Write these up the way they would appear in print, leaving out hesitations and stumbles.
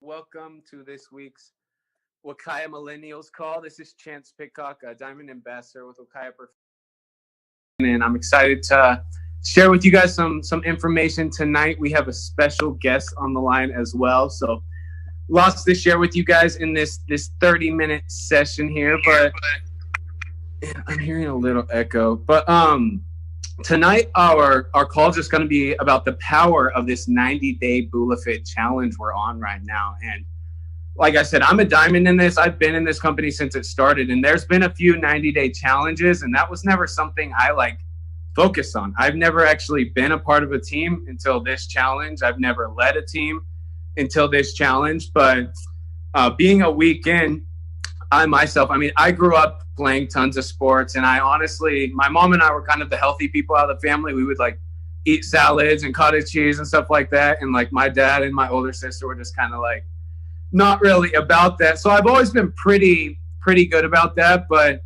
Welcome to this week's Wakaya Millennials call. This is Chance Pitcock, a Diamond Ambassador with Wakaya and I'm excited to share with you guys some information tonight. We have a special guest on the line as well, so lots to share with you guys in this 30-minute session here. But I'm hearing a little echo. But tonight our call is just going to be about the power of this 90-day BulaFIT challenge we're on right now. And like I said, I'm a diamond in this. I've been in this company since it started, and there's been a few 90-day challenges, and that was never something I focus on. I've never actually been a part of a team until this challenge. I've never led a team until this challenge. But being a week in, I grew up playing tons of sports, and my mom and I were kind of the healthy people out of the family. We would eat salads and cottage cheese and stuff like that. And my dad and my older sister were just kind of not really about that. So I've always been pretty good about that. But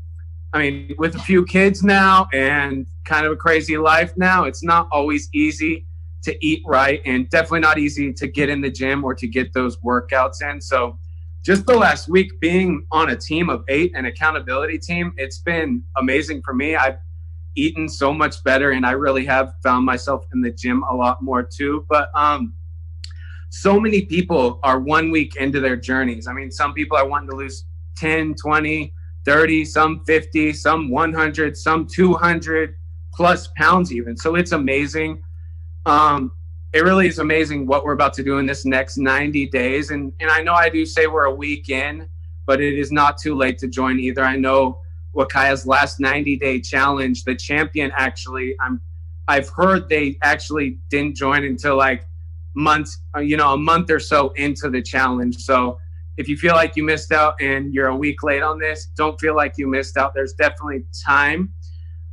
I mean, with a few kids now and kind of a crazy life now, it's not always easy to eat right, and definitely not easy to get in the gym or to get those workouts in. So just the last week being on a team of 8, an accountability team, it's been amazing for me. I've eaten so much better, and I really have found myself in the gym a lot more too. But so many people are 1 week into their journeys. I mean, some people are wanting to lose 10, 20, 30, some 50, some 100, some 200 plus pounds even. So it's amazing. It really is amazing what we're about to do in this next 90 days. And I know I do say we're a week in, but it is not too late to join either. I know Wakaya's last 90-day challenge, the champion I've heard they actually didn't join until a month or so into the challenge. So if you feel like you missed out and you're a week late on this, don't feel like you missed out. There's definitely time.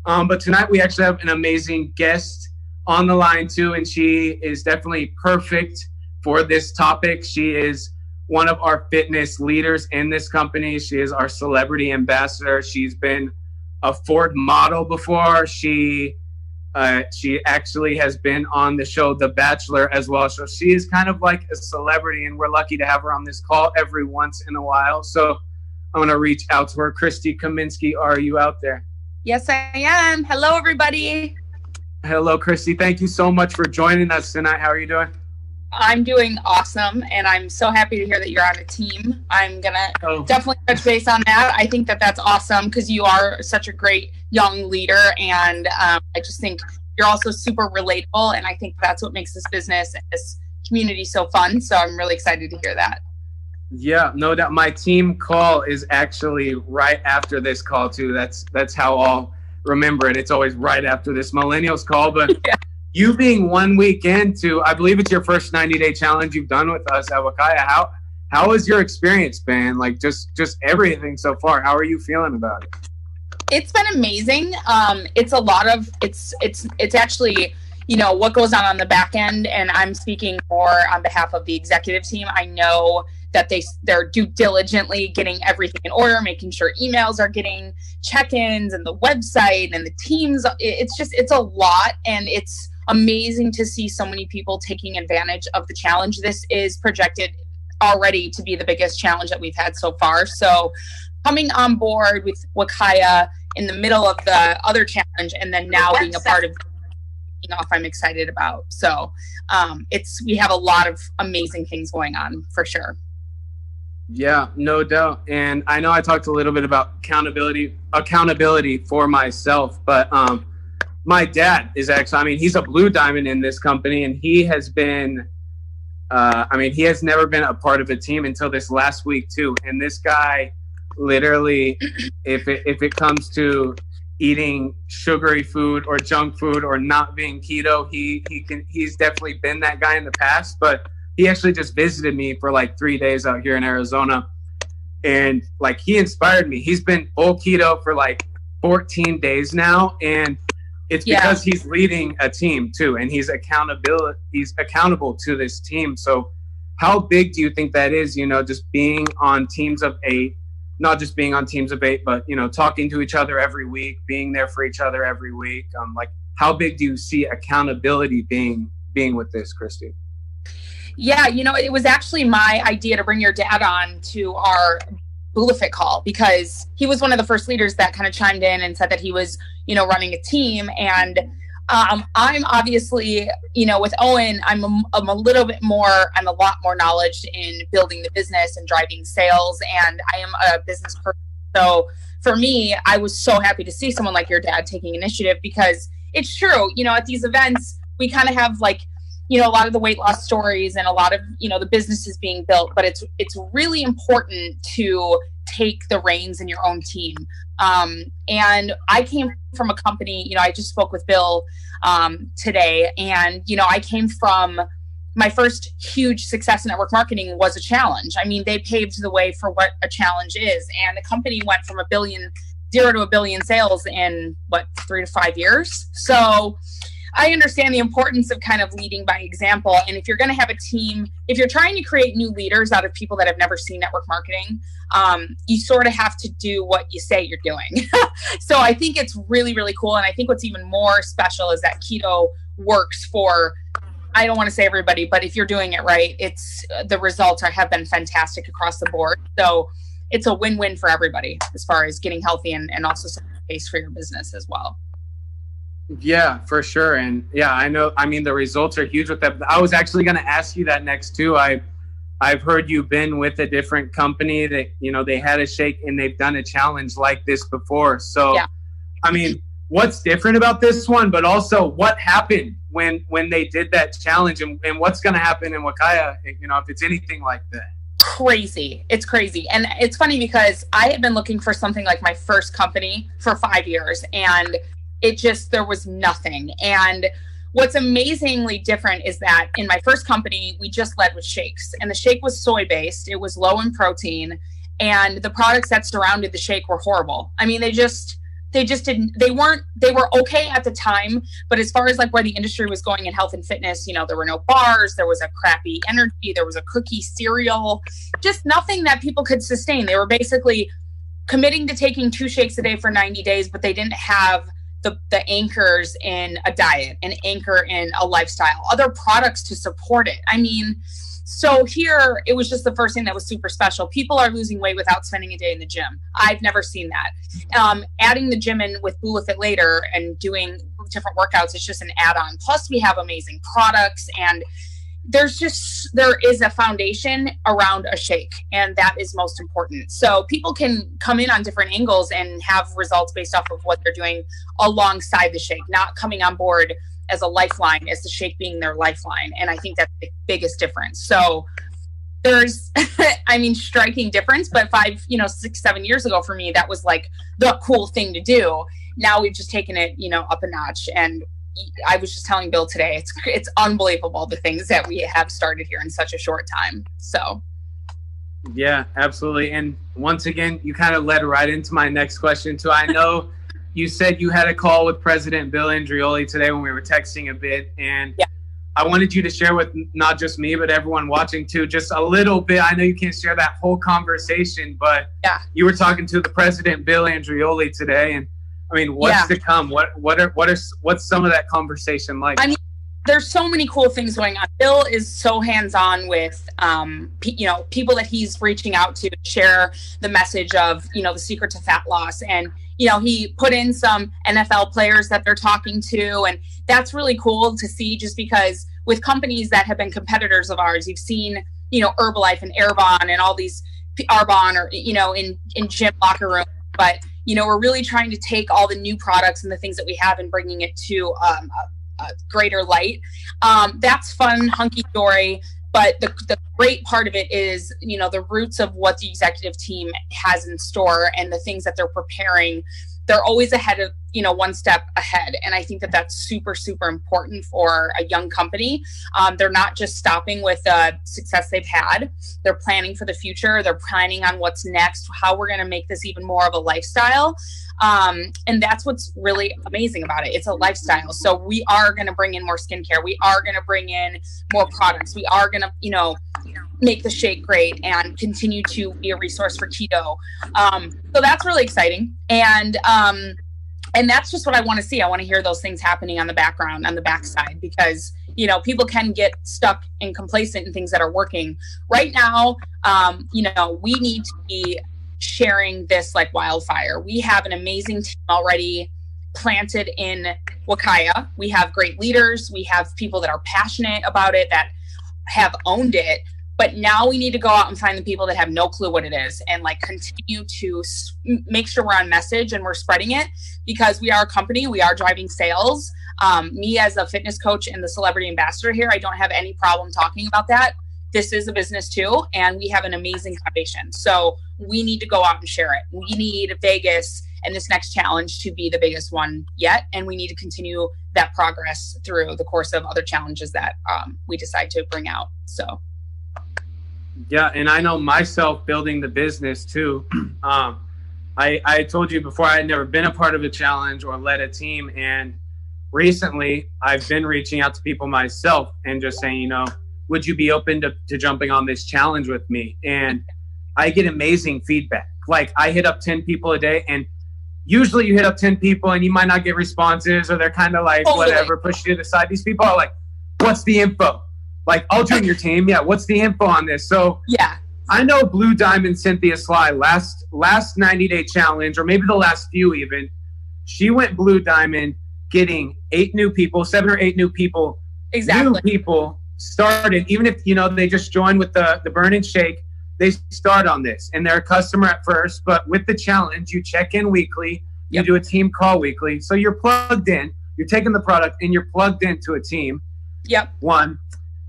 But tonight we actually have an amazing guest on the line too, and she is definitely perfect for this topic. She is one of our fitness leaders in this company. She is our celebrity ambassador. She's been a Ford model before. She actually has been on the show The Bachelor as well. So she is kind of like a celebrity, and we're lucky to have her on this call every once in a while. So I'm going to reach out to her. Kristy Kaminski, are you out there? Yes, I am. Hello, everybody. Hello, Kristy. Thank you so much for joining us tonight. How are you doing? I'm doing awesome, and I'm so happy to hear that you're on a team. I'm going to definitely touch base on that. I think that that's awesome because you are such a great young leader, and I just think you're also super relatable, and I think that's what makes this business and this community so fun. So I'm really excited to hear that. Yeah, no doubt. My team call is actually right after this call, too. That's how I'll remember it. It's always right after this Millennials call, but yeah. You being 1 week into, I believe it's your first 90-day challenge you've done with us at Wakaya. How has your experience been? Just everything so far. How are you feeling about it? It's been amazing. It's a lot of it's actually, what goes on the back end, and I'm speaking more on behalf of the executive team. I know that they're diligently getting everything in order, making sure emails are getting check-ins and the website and the teams. It's a lot, and it's amazing to see so many people taking advantage of the challenge. This is projected already to be the biggest challenge that we've had so far. So coming on board with Wakaya in the middle of the other challenge, and then now being a part of off, I'm excited about. So we have a lot of amazing things going on for sure. Yeah, no doubt. And I know I talked a little bit about accountability for myself, but my dad is actually, he's a blue diamond in this company, and he has been, he has never been a part of a team until this last week too. And this guy literally, if it comes to eating sugary food or junk food or not being keto, he's definitely been that guy in the past, but he actually just visited me for 3 days out here in Arizona, and he inspired me. He's been full keto for 14 days now, and it's because he's leading a team too, and he's accountable to this team. So how big do you think that is, just being on teams of 8, not just being on teams of 8, but, talking to each other every week, being there for each other every week? How big do you see accountability being with this, Kristy? Yeah, it was actually my idea to bring your dad on to our BulaFIT call, because he was one of the first leaders that kind of chimed in and said that he was, running a team. And I'm obviously, with Owen, I'm a lot more knowledge in building the business and driving sales. And I am a business person. So for me, I was so happy to see someone like your dad taking initiative, because it's true, at these events, we kind of have like, a lot of the weight loss stories and a lot of, the businesses being built, but it's really important to take the reins in your own team. And I came from a company, I just spoke with Bill today, and, I came from my first huge success in network marketing was a challenge. I mean, they paved the way for what a challenge is. And the company went from 0 to a billion sales in 3 to 5 years. So I understand the importance of kind of leading by example. And if you're going to have a team, if you're trying to create new leaders out of people that have never seen network marketing, you sort of have to do what you say you're doing. So I think it's really, really cool. And I think what's even more special is that keto works for, I don't want to say everybody, but if you're doing it right, the results have been fantastic across the board. So it's a win-win for everybody as far as getting healthy and also some space for your business as well. Yeah, for sure. And yeah, I know, the results are huge with that. I was actually going to ask you that next too. I've heard you've been with a different company that, they had a shake and they've done a challenge like this before. So, yeah. What's different about this one, but also what happened when they did that challenge, and what's going to happen in Wakaya, if it's anything like that? Crazy. It's crazy. And it's funny because I had been looking for something like my first company for 5 years, and there was nothing. And what's amazingly different is that in my first company, we just led with shakes, and the shake was soy-based. It was low in protein, and the products that surrounded the shake were horrible. They were okay at the time, but as far as like where the industry was going in health and fitness, there were no bars, there was a crappy energy, there was a cookie cereal, just nothing that people could sustain. They were basically committing to taking 2 shakes a day for 90 days, but they didn't have the anchors in a diet, an anchor in a lifestyle, other products to support it. So here it was just the first thing that was super special. People are losing weight without spending a day in the gym. I've never seen that. Adding the gym in with BulaFIT later and doing different workouts is just an add-on. Plus we have amazing products, and there is a foundation around a shake, and that is most important. So people can come in on different angles and have results based off of what they're doing alongside the shake, not coming on board as a lifeline, as the shake being their lifeline. And I think that's the biggest difference. So there's, striking difference, but 6, 7 years ago for me, that was like the cool thing to do. Now we've just taken it, up a notch. And I was just telling Bill today, it's unbelievable the things that we have started here in such a short time. So. Yeah, absolutely. And once again, you kind of led right into my next question too. I know you said you had a call with President Bill Andreoli today when we were texting a bit, and yeah. I wanted you to share with not just me, but everyone watching too, just a little bit. I know you can't share that whole conversation, but yeah, you were talking to the President Bill Andreoli today, and what's to come? What's some of that conversation like? There's so many cool things going on. Bill is so hands-on with, people that he's reaching out to share the message of, the secret to fat loss. And, he put in some NFL players that they're talking to. And that's really cool to see, just because with companies that have been competitors of ours, you've seen, Herbalife and Arbonne and all these Arbonne or, in gym locker room. But, we're really trying to take all the new products and the things that we have and bringing it to a greater light. That's fun, hunky dory. But the great part of it is, the roots of what the executive team has in store and the things that they're preparing. They're always ahead of, one step ahead. And I think that that's super, super important for a young company. They're not just stopping with the success they've had. They're planning for the future. They're planning on what's next, how we're going to make this even more of a lifestyle. And that's what's really amazing about it. It's a lifestyle. So we are going to bring in more skincare. We are going to bring in more products. We are going to, make the shake great and continue to be a resource for keto. So that's really exciting. And that's just what I want to see. I want to hear those things happening on the background, on the backside, because, people can get stuck and complacent in things that are working right now. We need to be sharing this like wildfire. We have an amazing team already planted in Wakaya. We have great leaders. We have people that are passionate about it, that have owned it. But now we need to go out and find the people that have no clue what it is and like continue to make sure we're on message and we're spreading it, because we are a company. We are driving sales. Me as a fitness coach and the celebrity ambassador here, I don't have any problem talking about that. This is a business too, and we have an amazing foundation. So we need to go out and share it. We need Vegas and this next challenge to be the biggest one yet. And we need to continue that progress through the course of other challenges that we decide to bring out. So. Yeah, and I know myself building the business too. I told you before, I had never been a part of a challenge or led a team. And recently I've been reaching out to people myself and just saying, would you be open to jumping on this challenge with me? And I get amazing feedback. Like I hit up 10 people a day, and usually you hit up 10 people and you might not get responses, or they're kind of like, whatever, push you to the side. These people are like, what's the info? Like, I'll join your team. Yeah, what's the info on this? So yeah, I know Blue Diamond Cynthia Sly last 90-day challenge, or maybe the last few even, she went Blue Diamond getting 7 or 8 new people. Exactly. New people started, even if, they just joined with the burn and shake, they start on this and they're a customer at first, but with the challenge, you check in weekly, you do a team call weekly. So you're plugged in, you're taking the product and you're plugged into a team. Yep. One.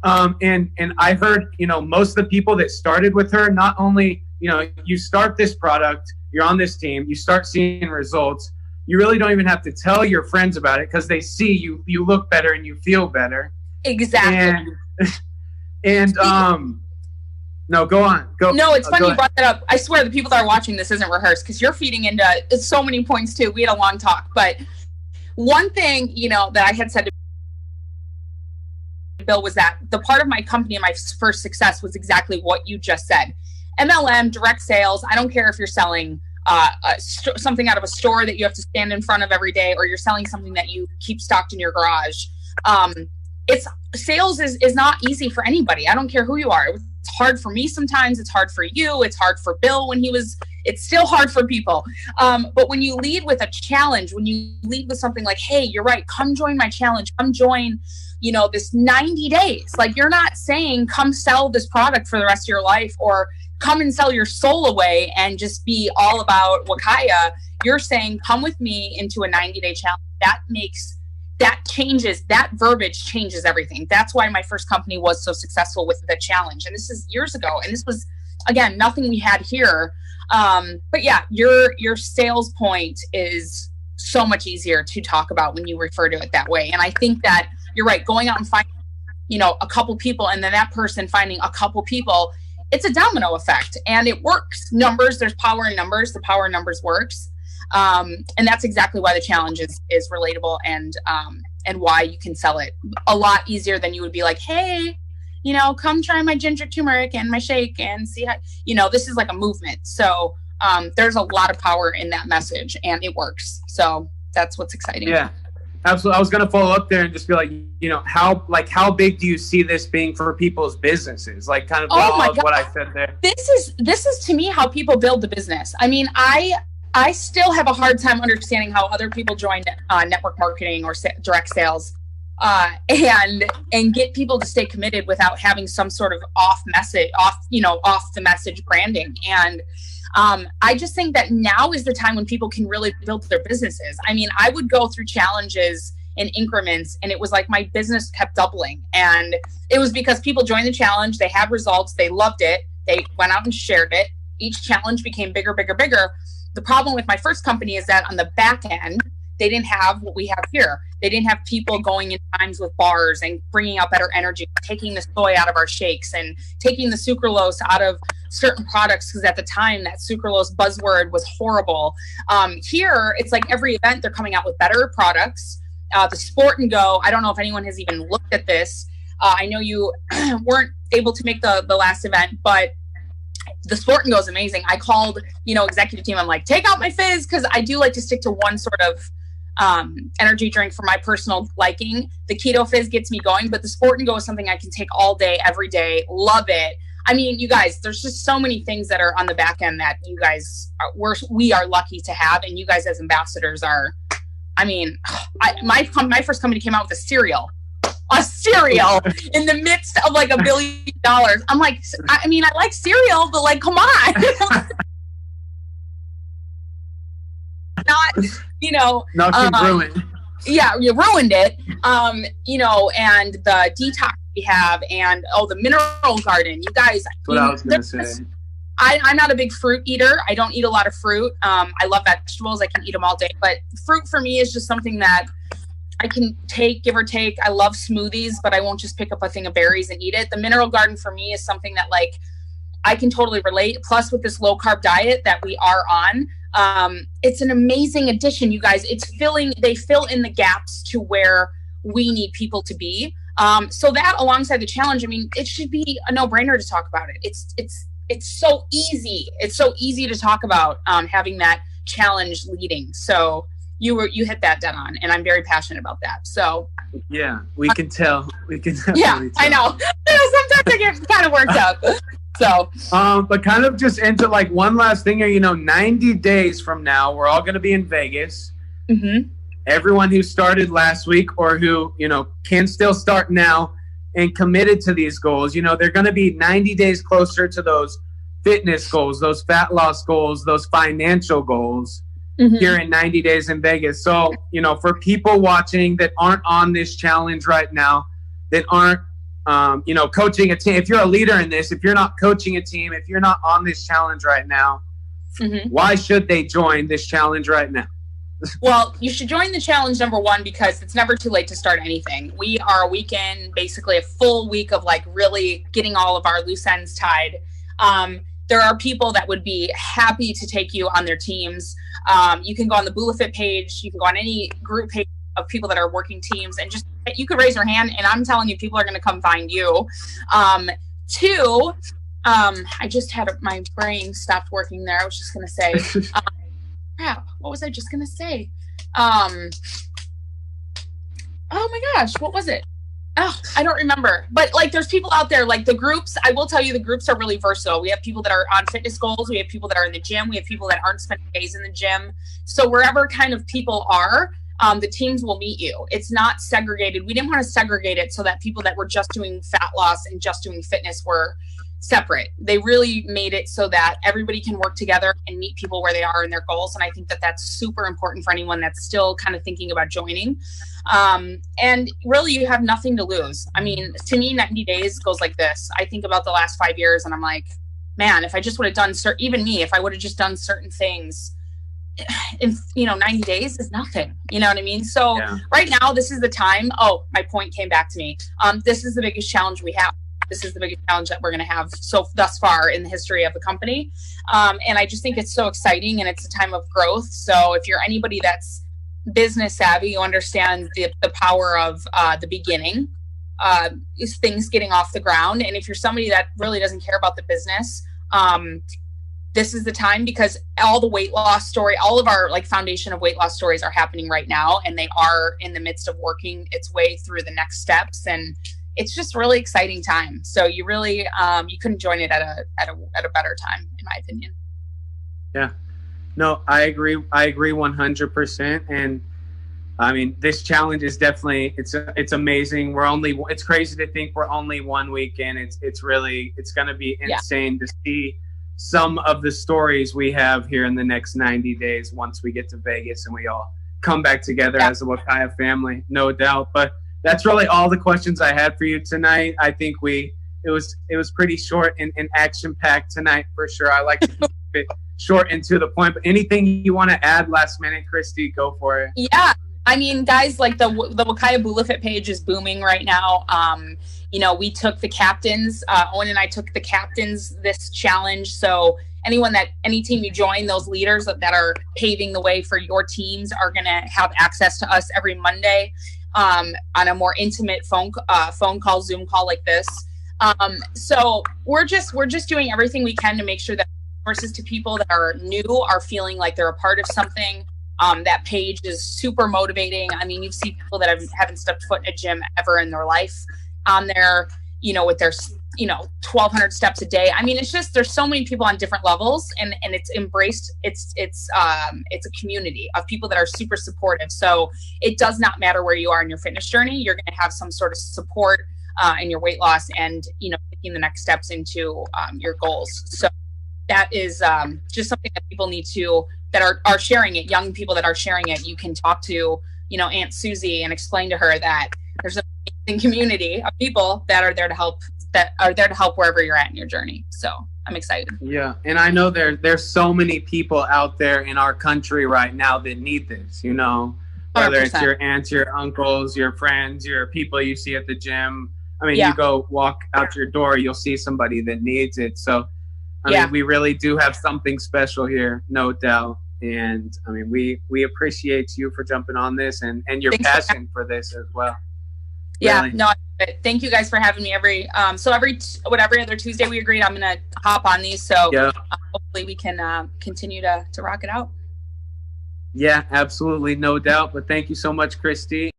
And I heard, most of the people that started with her, not only, you start this product, you're on this team, you start seeing results. You really don't even have to tell your friends about it, because they see you look better and you feel better. Exactly. And no, go on. Go. No, it's funny you brought that up. I swear the people that are watching this isn't rehearsed, because you're feeding into so many points too. We had a long talk, but one thing, that I had said to Bill was that the part of my company and my first success was exactly what you just said. MLM, direct sales. I don't care if you're selling something out of a store that you have to stand in front of every day, or you're selling something that you keep stocked in your garage. Sales is not easy for anybody. I don't care who you are. It's hard for me sometimes. It's hard for you. It's hard for Bill it's still hard for people. But when you lead with a challenge, when you lead with something like, hey, you're right, come join my challenge, come join, this 90 days. Like, you're not saying come sell this product for the rest of your life, or come and sell your soul away and just be all about Wakaya. You're saying come with me into a 90-day challenge. That verbiage changes everything. That's why my first company was so successful with the challenge. And this is years ago. And this was, again, nothing we had here. But yeah, your sales point is so much easier to talk about when you refer to it that way. And I think that you're right, going out and finding, a couple people, and then that person finding a couple people, it's a domino effect, and it works. Numbers, there's power in numbers. The power in numbers works. And that's exactly why the challenge is relatable, and why you can sell it a lot easier than you would be like, hey, come try my ginger turmeric and my shake and see how, this is like a movement. So there's a lot of power in that message, and it works. So that's what's exciting. Yeah, absolutely. I was going to follow up there and just be like, how big do you see this being for people's businesses? Like, kind of what I said there. This is to me how people build the business. I mean, I still have a hard time understanding how other people join network marketing or direct sales and get people to stay committed without having some sort of off the message branding. And I just think that now is the time when people can really build their businesses. I mean, I would go through challenges in increments, and it was like my business kept doubling. And it was because people joined the challenge, they had results, they loved it, they went out and shared it. Each challenge became bigger, bigger, bigger. The problem with my first company is that on the back end, they didn't have what we have here. They didn't have people going in times with bars and bringing out better energy, taking the soy out of our shakes and taking the sucralose out of certain products, because at the time that sucralose buzzword was horrible. Here, it's like every event they're coming out with better products. The Sport and Go, I don't know if anyone has even looked at this. I know you weren't able to make the last event, but the Sport and Go is amazing. I called, executive team. I'm like, take out my fizz, because I do like to stick to one sort of energy drink for my personal liking. The Keto Fizz gets me going, but the Sport and Go is something I can take all day, every day. Love it. I mean, you guys, there's just so many things that are on the back end that you guys we are lucky to have, and you guys as ambassadors are. I mean, my first company came out with a cereal in the midst of like $1 billion. I'm like, I mean, I like cereal, but like, come on. Not, you know, ruined. Yeah, you ruined it. You know, and the detox we have, and the mineral garden. You guys, that's what I was gonna say. I'm not a big fruit eater. I don't eat a lot of fruit. I love vegetables. I can eat them all day, but fruit for me is just something that I can take, give or take. I love smoothies, but I won't just pick up a thing of berries and eat it. The mineral garden for me is something that like I can totally relate. Plus with this low carb diet that we are on, it's an amazing addition, you guys. They fill in the gaps to where we need people to be. So that alongside the challenge, I mean, it should be a no-brainer to talk about it. It's so easy. It's so easy to talk about having that challenge leading. So you hit that dead on, and I'm very passionate about that. So yeah, we can tell. Yeah, tell. I know. Sometimes I get kind of worked up. So, but kind of just into like one last thing here, you know, 90 days from now, we're all going to be in Vegas. Mm-hmm. Everyone who started last week or who, you know, can still start now and committed to these goals, you know, they're going to be 90 days closer to those fitness goals, those fat loss goals, those financial goals here in 90 days in Vegas. So, you know, for people watching that aren't on this challenge right now, that aren't, you know, coaching a team, if you're a leader in this, if you're not coaching a team, if you're not on this challenge right now, why should they join this challenge right now? Well, you should join the challenge, number one, because it's never too late to start anything. We are a weekend, basically a full week of like really getting all of our loose ends tied. There are people that would be happy to take you on their teams. You can go on the BulaFIT page. You can go on any group page of people that are working teams, and just you could raise your hand, and I'm telling you, people are going to come find you. Two, I just had my brain stopped working there. I was just going to say, crap, what was I just going to say? Oh my gosh, what was it? Oh, I don't remember. But like, there's people out there, like the groups, I will tell you, the groups are really versatile. We have people that are on fitness goals. We have people that are in the gym. We have people that aren't spending days in the gym. So wherever kind of people are, the teams will meet you. It's not segregated. We didn't want to segregate it so that people that were just doing fat loss and just doing fitness were separate. They really made it so that everybody can work together and meet people where they are in their goals. And I think that that's super important for anyone that's still kind of thinking about joining. And really, you have nothing to lose. I mean, to me, 90 days goes like this. I think about the last 5 years and I'm like, man, if I just would have done even me, if I would have just done certain things in, 90 days is nothing. You know what I mean? So right now, this is the time. Oh, my point came back to me. This is the biggest challenge we have. This is the biggest challenge that we're going to have thus far in the history of the company. And I just think it's so exciting, and it's a time of growth. So if you're anybody that's business savvy, you understand the power of the beginning, is things getting off the ground. And if you're somebody that really doesn't care about the business, this is the time, because all the weight loss story, all of our like foundation of weight loss stories are happening right now, and they are in the midst of working its way through the next steps. And it's just really exciting time. So you really, you couldn't join it at a better time, in my opinion. Yeah, no, I agree 100%. And I mean, this challenge is definitely, it's amazing. It's crazy to think we're only 1 week in. It's going to be insane to see some of the stories we have here in the next 90 days once we get to Vegas and we all come back together as a Wakaya family, no doubt. But that's really all the questions I had for you tonight. I think it was pretty short and action-packed tonight for sure. I like to keep it short and to the point. But anything you want to add last minute, Kristy, go for it. Yeah. I mean, guys, like the Wakaya BulaFIT page is booming right now. We took the captains. Owen and I took the captains this challenge. So any team you join, those leaders that are paving the way for your teams are going to have access to us every Monday. On a more intimate phone call, Zoom call like this. So we're just doing everything we can to make sure that resources to people that are new are feeling like they're a part of something. That page is super motivating. I mean, you see people that haven't stepped foot in a gym ever in their life on there, you know, with their, you know, 1,200 steps a day. I mean, it's just, there's so many people on different levels, and it's embraced. It's a community of people that are super supportive. So it does not matter where you are in your fitness journey. You're going to have some sort of support in your weight loss and, you know, taking the next steps into your goals. So that is just something that people need to, that are sharing it, young people that are sharing it. You can talk to, you know, Aunt Susie and explain to her that there's an amazing community of people that are there to help wherever you're at in your journey. So I'm excited. Yeah. And I know there's so many people out there in our country right now that need this, you know, whether 100%. It's your aunts, your uncles, your friends, your people you see at the gym. I mean, you go walk out your door, you'll see somebody that needs it. So, I mean, we really do have something special here, no doubt. And I mean, we appreciate you for jumping on this and your passion for this as well. Yeah, really. No, thank you guys for having me every other Tuesday we agreed I'm going to hop on these. So hopefully we can continue to rock it out. Yeah, absolutely. No doubt. But thank you so much, Kristy.